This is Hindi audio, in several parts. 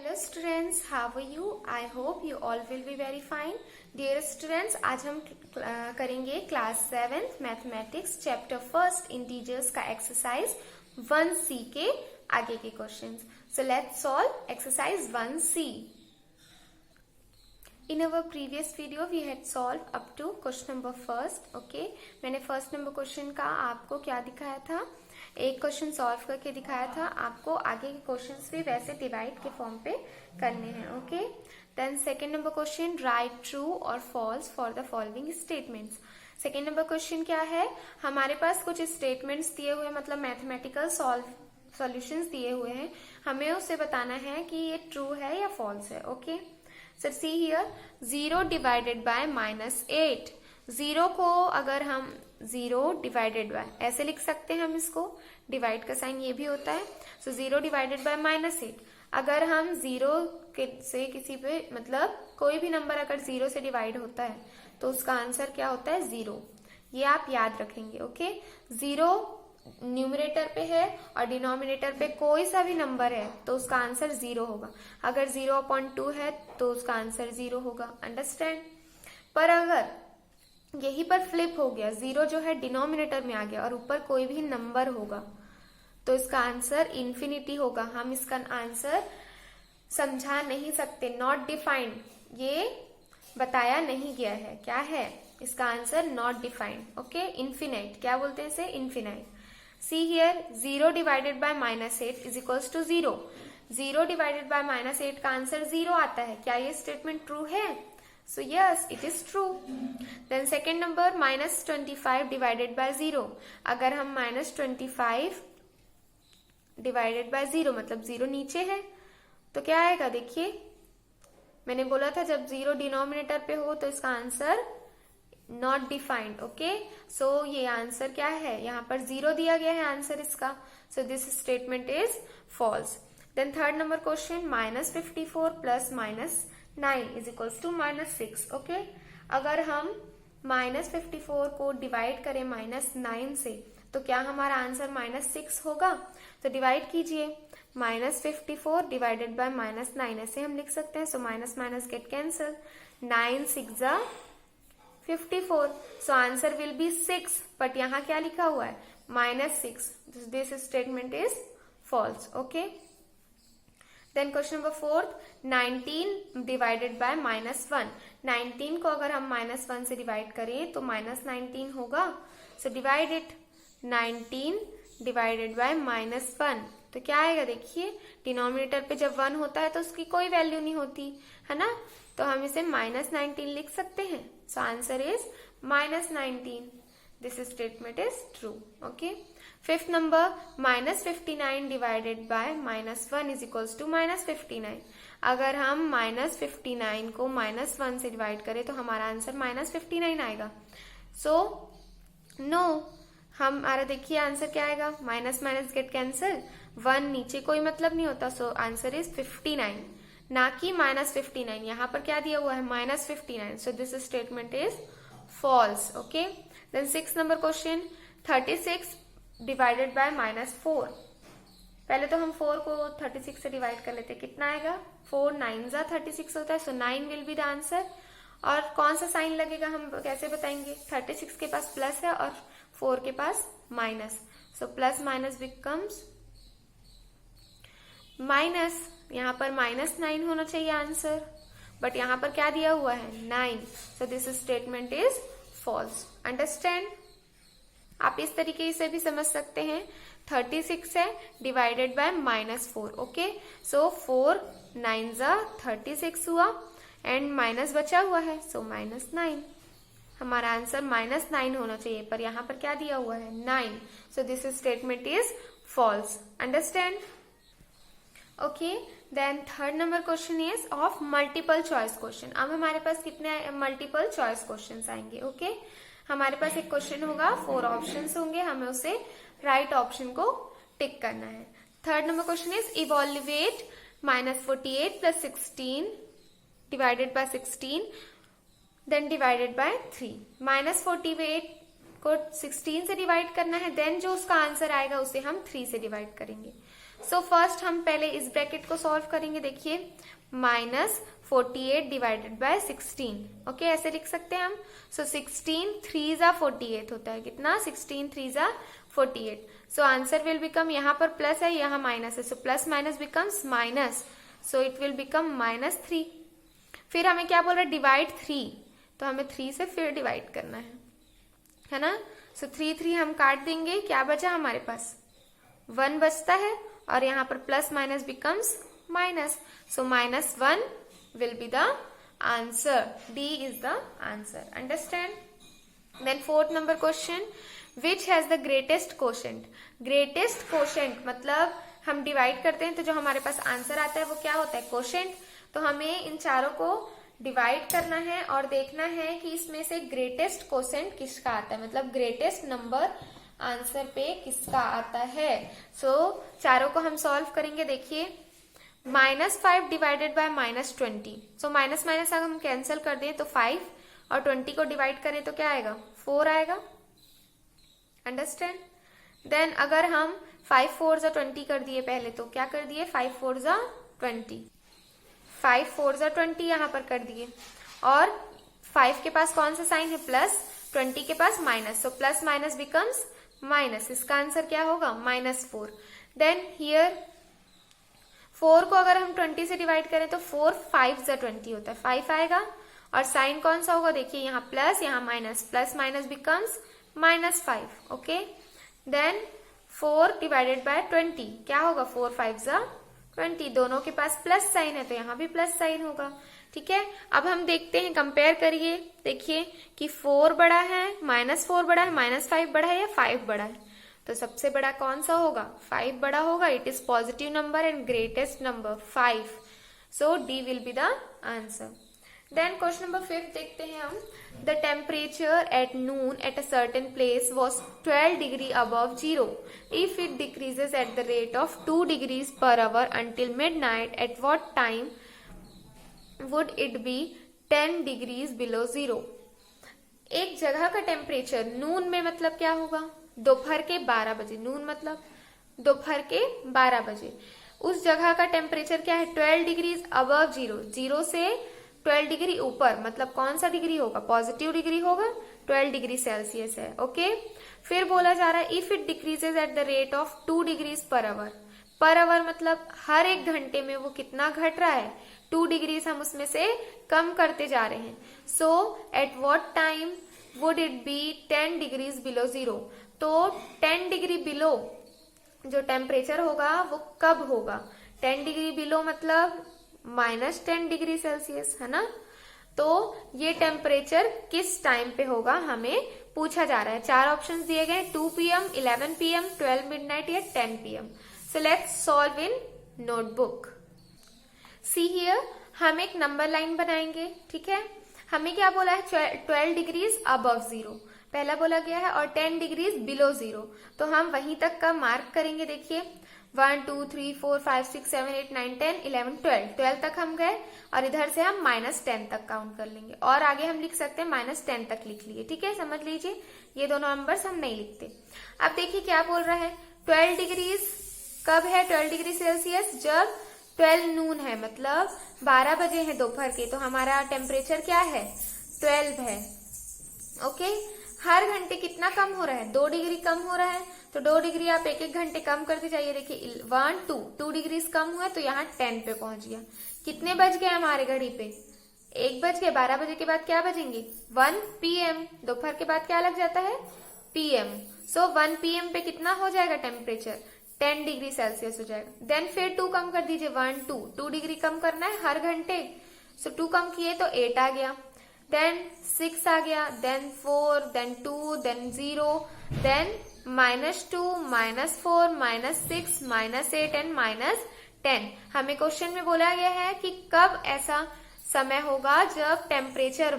Hello students, how are you? I hope you all will be very fine. Dear students, आज हम करेंगे class 7th mathematics chapter first integers का एक्सरसाइज 1C के आगे के questions. So let's solve exercise 1C. In our previous video we had solved up to question number first. Okay, मैंने फर्स्ट नंबर क्वेश्चन का आपको क्या दिखाया था, एक क्वेश्चन सॉल्व करके दिखाया था. आपको आगे के क्वेश्चंस भी वैसे डिवाइड के फॉर्म पे करने हैं. Okay, then second number question, write true और false for the following statements. Second number question क्या है, हमारे पास कुछ स्टेटमेंट्स दिए हुए, मतलब मैथमेटिकल सॉल्यूशंस दिए हुए हैं, हमें उसे बताना है कि ये ट्रू है या फॉल्स है. Okay, sir see here, 0 divided by -8. 0 को अगर हम 0 डिवाइडेड बाय ऐसे लिख सकते हैं, हम इसको डिवाइड का साइन ये भी होता है. सो 0 डिवाइडेड बाय -8, अगर हम 0 से किसी पे, मतलब कोई भी नंबर अगर 0 से डिवाइड होता है तो उसका आंसर क्या होता है, 0. ये आप याद रखेंगे. ओके, 0 न्यूमरेटर पे है और डिनोमिनेटर पे कोई सा भी नंबर है तो उसका आंसर 0 होगा. अगर 0/2 है तो उसका आंसर 0 होगा. अंडरस्टैंड? पर अगर यही पर फ्लिप हो गया, 0 जो है डिनोमिनेटर में आ गया और ऊपर कोई भी नंबर होगा तो इसका आंसर इन्फिनिटी होगा. हम इसका आंसर समझा नहीं सकते. नॉट डिफाइंड, ये बताया नहीं गया है. क्या है इसका answer? Not defined. Okay, infinite. क्या बोलते हैं इसे? Infinite. See here, 0 divided by -8 is equals to 0. 0 divided by -8 का आंसर 0 आता है. क्या ये स्टेटमेंट ट्रू है? So yes, it is true. Then second number, -25 divided by 0. अगर हम -25 divided by 0, मतलब 0 नीचे है तो क्या आएगा? देखिए, मैंने बोला था जब 0 डिनोमिनेटर पे हो तो इसका आंसर नॉट डिफाइंड. ओके, सो ये आंसर क्या है, यहाँ पर 0 दिया गया है आंसर इसका. So this statement is false. Then third number question, -54 plus -9 is equals to -6. Okay, अगर हम -54 को डिवाइड करें -9 से तो क्या हमारा आंसर -6 होगा? तो डिवाइड कीजिए, -54 डिवाइडेड बाय -9 ऐसे हम लिख सकते हैं. So minus minus get cancel. 9 6 जा 54. So answer will be 6, but यहाँ क्या लिखा हुआ है? -6. This statement is false. Okay, then question number 4, 19 divided by -1. 19 को अगर हम -1 से डिवाइड करें तो -19 होगा. So divide it. 19 divided by -1 तो क्या आएगा? देखिए, डिनोमिनेटर पे जब 1 होता है तो उसकी कोई वैल्यू नहीं होती है ना, तो हम इसे -19 लिख सकते हैं. So answer is -19. This statement is true. Okay, fifth number, -59 divided by -1 is equals to -59. अगर हम -59 को -1 से डिवाइड करें तो हमारा आंसर -59 आएगा. सो नो, हमारा देखिए आंसर क्या आएगा? Minus minus get cancel. 1 नीचे कोई मतलब नहीं होता. सो आंसर इज 59, ना कि -59. यहाँ पर क्या दिया हुआ है? -59. So this statement is false. Okay, then 6 number question, 36 divided by -4. पहले तो हम 4 को 36 से डिवाइड कर लेते. कितना आएगा? 4 9 जा 36 होता है. सो 9 विल बी द आंसर. और कौन सा साइन लगेगा हम कैसे बताएंगे? 36 के पास प्लस है और 4 के पास minus. So plus minus becomes minus. यहाँ पर -9 होना चाहिए आंसर, बट यहाँ पर क्या दिया हुआ है? 9. So this statement is false. Understand? आप इस तरीके से भी समझ सकते हैं. 36 है डिवाइडेड बाय -4. ओके, सो 4 9 जा 36 हुआ एंड माइनस बचा हुआ है. सो -9. हमारा आंसर -9 होना चाहिए, पर यहाँ पर क्या दिया हुआ है? 9. So this statement is false. Understand? Okay, then third number question is of multiple choice question. अब हमारे पास कितने मल्टीपल चॉइस क्वेश्चन आएंगे? ओके, हमारे पास एक क्वेश्चन होगा, 4 ऑप्शंस होंगे, हमें उसे राइट ऑप्शन को टिक करना है. Third number question is evaluate -48 plus 16 divided by 16 then divided by 3. -48 को 16 से डिवाइड करना है, देन जो उसका आंसर आएगा उसे हम 3 से डिवाइड करेंगे. सो फर्स्ट हम पहले इस ब्रैकेट को सॉल्व करेंगे। देखिए -48 डिवाइडेड बाय 16, ओके ऐसे लिख सकते हैं हम। सो 16 3 जा 48 होता है, कितना 16 3 जा 48। सो आंसर विल बिकम, यहाँ पर प्लस है यहाँ माइनस है, सो plus minus becomes minus, so it will become -3। फिर हमें क्या बोल रहा है, डिवाइड 3, तो हमें 3 से फिर डिवाइड करना है ना। सो 3 हम काट देंगे, क्या बचा हमारे पास 1 बचता है, और यहाँ पर plus minus becomes minus, so -1 will be the answer. D is the answer. Understand? Then fourth number question, which has the greatest quotient? Greatest quotient मतलब हम डिवाइड करते हैं तो जो हमारे पास आंसर आता है वो क्या होता है, क्वोशिएंट। तो हमें इन चारों को डिवाइड करना है और देखना है कि इसमें से ग्रेटेस्ट क्वोशिएंट किसका आता है, मतलब ग्रेटेस्ट नंबर आंसर पे किसका आता है। सो चारों को हम सॉल्व करेंगे। देखिए -5 divided by -20, so minus minus अगर हम कैंसिल कर दें तो 5, और 20 को डिवाइड करें तो क्या आएगा 4 आएगा। अंडरस्टैंड? देन अगर हम 5 4 जा 20 कर दिए पहले, तो क्या कर दिए 5 4 जा 20, 5 4 जा 20 यहाँ पर कर दिए, और 5 के पास कौन सा साइन है प्लस, 20 के पास minus, so plus minus becomes minus. इसका आंसर क्या होगा -4। देन हियर 4 को अगर हम 20 से डिवाइड करें तो 4 5 जा 20 होता है, 5 आएगा, और साइन कौन सा होगा, देखिए यहाँ प्लस यहाँ minus, plus minus becomes -5, okay. Then 4 divided by 20 क्या होगा, 4 5 जा 20, दोनों के पास प्लस साइन है तो यहाँ भी प्लस साइन होगा, ठीक है। अब हम देखते हैं, कंपेयर करिए, देखिए कि 4 बड़ा है, -4 बड़ा है, -5 बड़ा है या 5 बड़ा है, तो सबसे बड़ा कौन सा होगा, 5 बड़ा होगा। It is positive number and greatest number 5, so D will be the answer. Then question number 5 देखते हैं हम। The temperature at noon at a certain place was 12 degree above zero. If it decreases at the rate of 2 degrees per hour until midnight, at what time would it be 10 degrees below zero. एक जगह का टेम्परेचर नून में मतलब क्या होगा, दोपहर के 12 बजे, नून मतलब दोपहर के 12 बजे, उस जगह का टेम्परेचर क्या है 12 डिग्रीज अबव जीरो, जीरो से 12 डिग्री ऊपर, मतलब कौन सा डिग्री होगा, पॉजिटिव डिग्री होगा, 12 डिग्री सेल्सियस है, ओके। फिर बोला जा रहा है if it decreases at the rate of 2 degrees per our, per hour मतलब हर एक घंटे में वो कितना घट रहा है, 2 डिग्रीज हम उसमें से कम करते जा रहे हैं। So at what time would it be 10 degrees below zero, तो 10 डिग्री बिलो जो टेम्परेचर होगा वो कब होगा, 10 डिग्री बिलो मतलब -10 डिग्री सेल्सियस, है ना। तो ये टेम्परेचर किस टाइम पे होगा हमें पूछा जा रहा है। 4 ऑप्शन दिए गए, 2 PM, 11 PM, 12 मिडनाइट या 10 PM। So let's solve in notebook. See here, हम एक नंबर लाइन बनाएंगे, ठीक है। हमें क्या बोला है 12 डिग्रीज अबव जीरो पहला बोला गया है, और 10 डिग्रीज बिलो जीरो, तो हम वहीं तक का मार्क करेंगे। देखिए 1 2 3 4 5 6 7 8 9 10 11 12 तक हम गए, और इधर से हम -10 तक काउंट कर लेंगे, और आगे हम लिख सकते हैं -10 तक लिख लिए, ठीक है। समझ लीजिए ये दोनों नंबर्स हम नहीं लिखते। अब देखिए क्या बोल रहा है, 12 डिग्रीज कब है, 12 डिग्री सेल्सियस जब 12 नून है, मतलब 12 बजे है दोपहर के, तो हमारा टेम्परेचर क्या है 12 है, ओके। हर घंटे कितना कम हो रहा है, 2 डिग्री कम हो रहा है, तो 2 डिग्री आप एक एक घंटे कम करते जाइए। देखिए 1 2 डिग्री कम हुआ तो यहाँ 10 पे पहुंच गया। कितने बज गए हमारे घड़ी पे, 1 बज गए। 12 बजे के बाद क्या बजेंगे 1 PM, दोपहर के बाद क्या लग जाता है PM। सो 1 PM पे कितना हो जाएगा टेम्परेचर 10 डिग्री सेल्सियस हो जाएगा। देन फिर 2 कम कर दीजिए, 1 2 डिग्री कम करना है हर घंटे, सो 2 कम किए तो 8 आ गया, देन 6 आ गया, then 4, then 2, then 0, then -2, -4, -6, -8 and -10। हमें क्वेश्चन में बोला गया है कि कब ऐसा समय होगा जब टेम्परेचर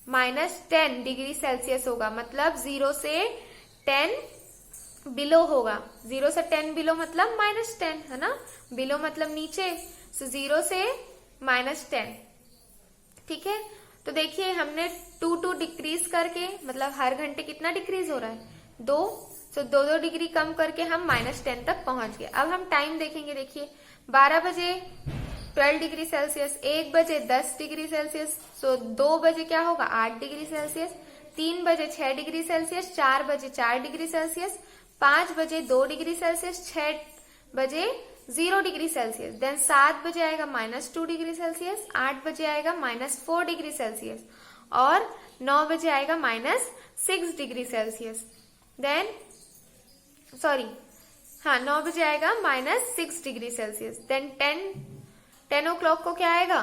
-10 डिग्री सेल्सियस होगा, मतलब 0 से 10 बिलो होगा। 0 से 10 बिलो मतलब -10, है ना, बिलो मतलब नीचे, सो 0 से -10, ठीक है। तो देखिए हमने 2 डिक्रीज करके, मतलब हर घंटे कितना डिक्रीज हो रहा है 2, सो 2-2 डिग्री कम करके हम -10 तक पहुंच गए। अब हम टाइम देखेंगे, देखिए 12 बजे 12 डिग्री सेल्सियस, 1 बजे 10 डिग्री सेल्सियस, सो 2 बजे क्या होगा 8 डिग्री सेल्सियस, 3 बजे 6 डिग्री सेल्सियस, 4 बजे 4 डिग्री सेल्सियस, 5 बजे 2 डिग्री सेल्सियस, 6 बजे 0 डिग्री सेल्सियस, देन 7 बजे आएगा -2 डिग्री सेल्सियस, 8 बजे आएगा -4 डिग्री सेल्सियस और 9 बजे आएगा -6 डिग्री सेल्सियस। देन सॉरी, हाँ 9 बजे आएगा -6 डिग्री सेल्सियस। देन 10 ओ क्लॉक को क्या आएगा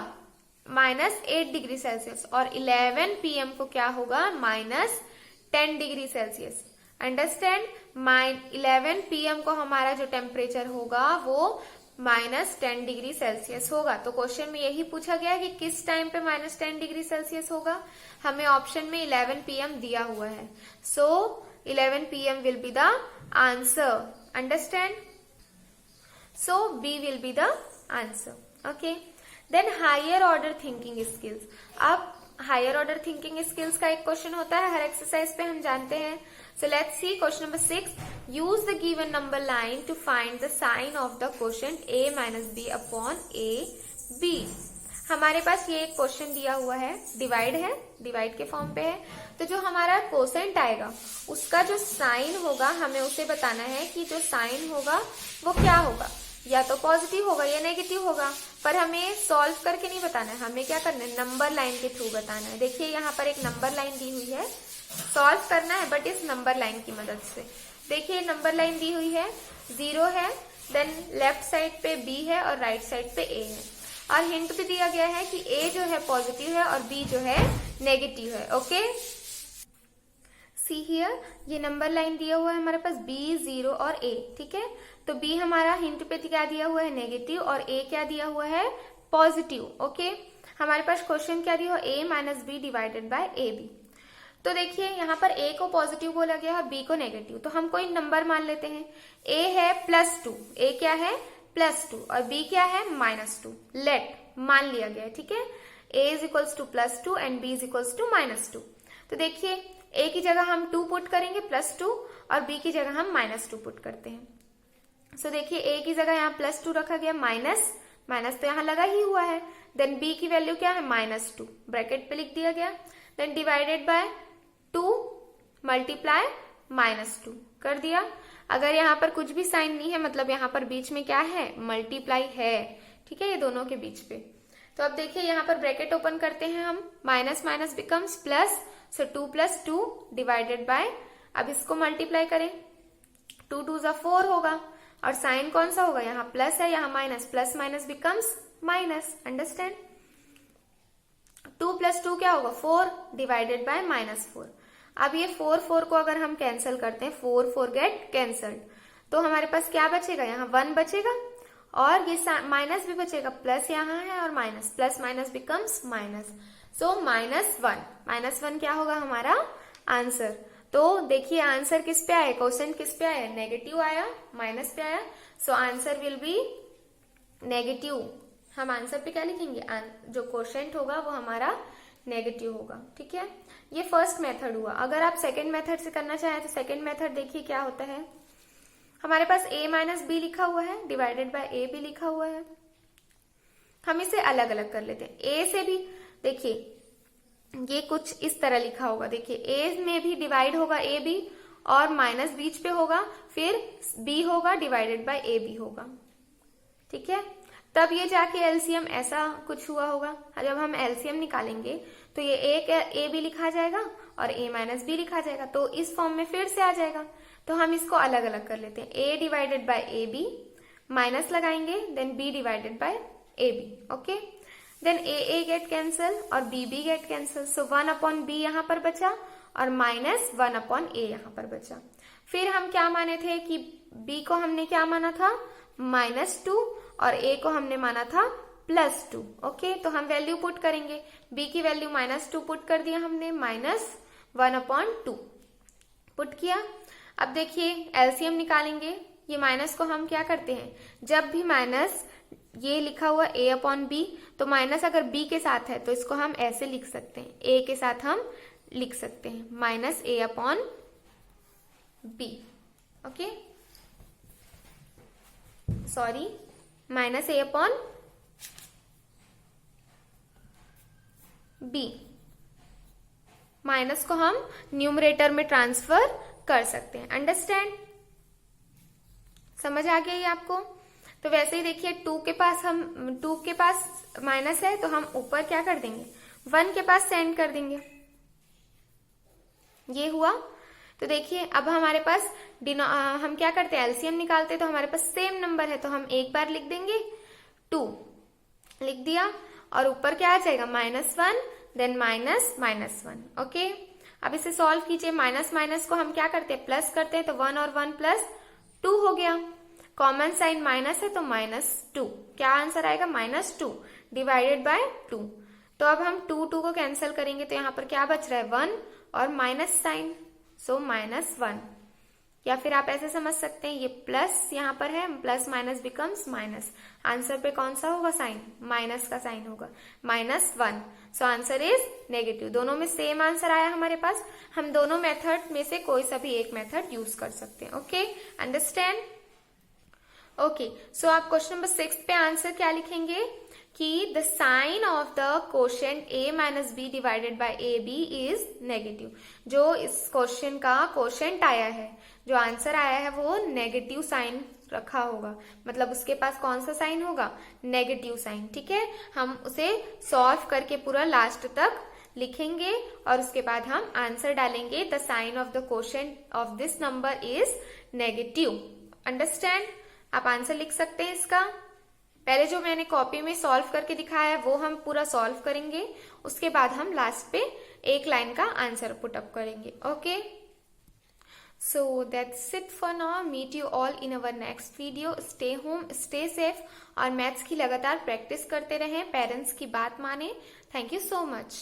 -8 डिग्री सेल्सियस और 11 PM को क्या होगा -10 डिग्री सेल्सियस। अंडरस्टैंड, 11 PM को हमारा जो टेम्परेचर होगा वो -10 डिग्री सेल्सियस होगा। तो क्वेश्चन में यही पूछा गया कि किस टाइम पे -10 डिग्री सेल्सियस होगा, हमें ऑप्शन में 11 PM दिया हुआ है। So 11 PM will be the answer. Understand, so B will be the answer. Okay, then higher order thinking skills. अब हायर ऑर्डर थिंकिंग स्किल्स का एक क्वेश्चन होता है हर एक्सरसाइज पे, हम जानते हैं। So let's see question number 6, use the given number line to find the sign of the quotient a - b upon ab। हमारे पास ये एक क्वेश्चन दिया हुआ है, डिवाइड के फॉर्म पे है। तो जो हमारा कोसेंट आएगा उसका जो साइन होगा हमें उसे बताना है कि जो साइन होगा वो क्या होगा, या तो पॉजिटिव होगा या नेगेटिव होगा, पर हमें सॉल्व करके नहीं बताना है, हमें क्या करना है नंबर लाइन के थ्रू बताना है। देखिए यहाँ पर एक नंबर लाइन दी हुई है, सॉल्व करना है बट इस नंबर लाइन की मदद से। देखिए नंबर लाइन दी हुई है, 0 है, देन लेफ्ट साइड पे b है और राइट साइड पे a है, और हिंट भी दिया गया है कि a जो है पॉजिटिव है और b जो है नेगेटिव है। ओके, सी हियर, ये नंबर लाइन दिया हुआ है हमारे पास b, 0 और a, ठीक है। तो b हमारा हिंट पे क्या दिया हुआ है नेगेटिव और a क्या दिया हुआ है पॉजिटिव। ओके, हमारे पास क्वेश्चन क्या दिया हुआ a - b divided bye ab। तो देखिए यहाँ पर a को पॉजिटिव बोला गया है, b को नेगेटिव, तो हम कोई नंबर मान लेते हैं। a है +2, a क्या है +2 और b क्या है -2, लेट मान लिया गया है, ठीक है। a = +2 and b = -2। तो देखिए a की जगह हम 2 पुट करेंगे +2 और b की जगह हम -2 पुट करते हैं। सो देखिए a की जगह यहाँ +2 रखा गया, माइनस तो यहाँ लगा ही हुआ है, देन b की वैल्यू क्या है -2, ब्रैकेट पे लिख दिया गया, देन डिवाइडेड बाय 2 मल्टीप्लाई -2 कर दिया। अगर यहाँ पर कुछ भी साइन नहीं है मतलब यहाँ पर बीच में क्या है मल्टीप्लाई है, ठीक है, ये दोनों के बीच पे। तो अब देखिए यहाँ पर ब्रैकेट ओपन करते हैं हम, minus becomes plus, so 2 + 2 divided by, अब इसको मल्टीप्लाई करें, 2 2 = 4 होगा और साइन कौन सा होगा, यहाँ प्लस है यहाँ minus, plus minus becomes minus. Understand, 2 + 2 क्या होगा 4 डिवाइडेड बाय -4। अब ये 4 को अगर हम कैंसिल करते हैं, 4 गेट कैंसल्ड, तो हमारे पास क्या बचेगा, यहाँ 1 बचेगा और ये माइनस भी बचेगा, प्लस यहाँ है और minus, plus minus becomes minus, so -1 क्या होगा हमारा आंसर। तो देखिए आंसर किस पे आया, क्वेश्चन किस पे आया, नेगेटिव आया, माइनस पे आया, सो आंसर विल बी नेगेटिव। हम आंसर पे क्या लिखेंगे, जो क्वोशंट होगा वो हमारा नेगेटिव होगा, ठीक है। ये फर्स्ट मेथड हुआ। अगर आप सेकंड मेथड से करना चाहें तो सेकंड मेथड देखिए क्या होता है, हमारे पास a - b लिखा हुआ है डिवाइडेड बाय a भी लिखा हुआ है, हम इसे अलग अलग कर लेते हैं। a से भी देखिए ये कुछ इस तरह लिखा होगा, देखिए a में भी डिवाइड होगा a b और माइनस बीच पे होगा, फिर b होगा डिवाइडेड बाय a b होगा, ठीक है। तब ये जाके एलसीएम ऐसा कुछ हुआ होगा, जब हम एलसीएम निकालेंगे तो ये एक a भी लिखा जाएगा और a - b लिखा जाएगा, तो इस फॉर्म में फिर से आ जाएगा। तो हम इसको अलग अलग कर लेते हैं, a divided by A B, minus लगाएंगे, then b divided by A B. Okay, then a get cancel और b get cancel, so 1/b यहाँ पर बचा और -1/a यहाँ पर बचा। फिर हम क्या माने थे कि b को हमने क्या माना था -2 और a को हमने माना था +2। ओके, तो हम वैल्यू पुट करेंगे, b की वैल्यू -2 पुट कर दिया हमने, -1/2 पुट किया। अब देखिए एलसीएम निकालेंगे, ये माइनस को हम क्या करते हैं, जब भी माइनस ये लिखा हुआ a/b, तो माइनस अगर b के साथ है तो इसको हम ऐसे लिख सकते हैं, a के साथ हम लिख सकते हैं -a/b। ओके, सॉरी, माइनस ए अपॉन बी। माइनस को हम न्यूमरेटर में ट्रांसफर कर सकते हैं। अंडरस्टैंड, समझ आ गया ये आपको? तो वैसे ही देखिए 2 के पास माइनस है तो हम ऊपर क्या कर देंगे, 1 के पास सेंड कर देंगे। ये हुआ। तो देखिए अब हमारे पास हम क्या करते हैं, एलसीएम निकालते हैं, तो हमारे पास सेम नंबर है तो हम एक बार लिख देंगे 2, लिख दिया, और ऊपर क्या आ जाएगा -1, देन -1। ओके, अब इसे सॉल्व कीजिए। माइनस माइनस को हम क्या करते हैं, प्लस करते हैं, तो 1 और 1 +2 हो गया। कॉमन साइन माइनस है तो -2, क्या आंसर आएगा, -2 डिवाइडेड बाय 2। तो अब हम 2 को कैंसिल करेंगे तो यहाँ पर क्या बच रहा है, 1 और माइनस साइन, सो -1। या फिर आप ऐसे समझ सकते हैं, ये प्लस यहाँ पर है, plus minus becomes minus, answer पे कौन सा होगा साइन, माइनस का साइन होगा, -1। सो आंसर इज नेगेटिव। दोनों में सेम आंसर आया हमारे पास। हम दोनों मेथड में से कोई सा भी एक मेथड यूज कर सकते हैं। Okay, understand? ओके, सो आप क्वेश्चन नंबर 6 पे आंसर क्या लिखेंगे कि the sign of the quotient a minus B divided by A B is negative. जो इस क्वेश्चन का कोशेंट आया है, जो आंसर आया है, वो नेगेटिव साइन रखा होगा, मतलब उसके पास कौन सा साइन होगा, नेगेटिव साइन। ठीक है, हम उसे सॉल्व करके पूरा लास्ट तक लिखेंगे और उसके बाद हम आंसर डालेंगे, the sign of the quotient of this number is negative. Understand? आप आंसर लिख सकते हैं इसका। पहले जो मैंने कॉपी में सॉल्व करके दिखाया है वो हम पूरा सॉल्व करेंगे, उसके बाद हम लास्ट पे एक लाइन का आंसर पुटअप करेंगे। Okay, so that's it for now. Meet you all in our next video. Stay home, stay safe, और मैथ्स की लगातार प्रैक्टिस करते रहें, पेरेंट्स की बात माने। Thank you so much.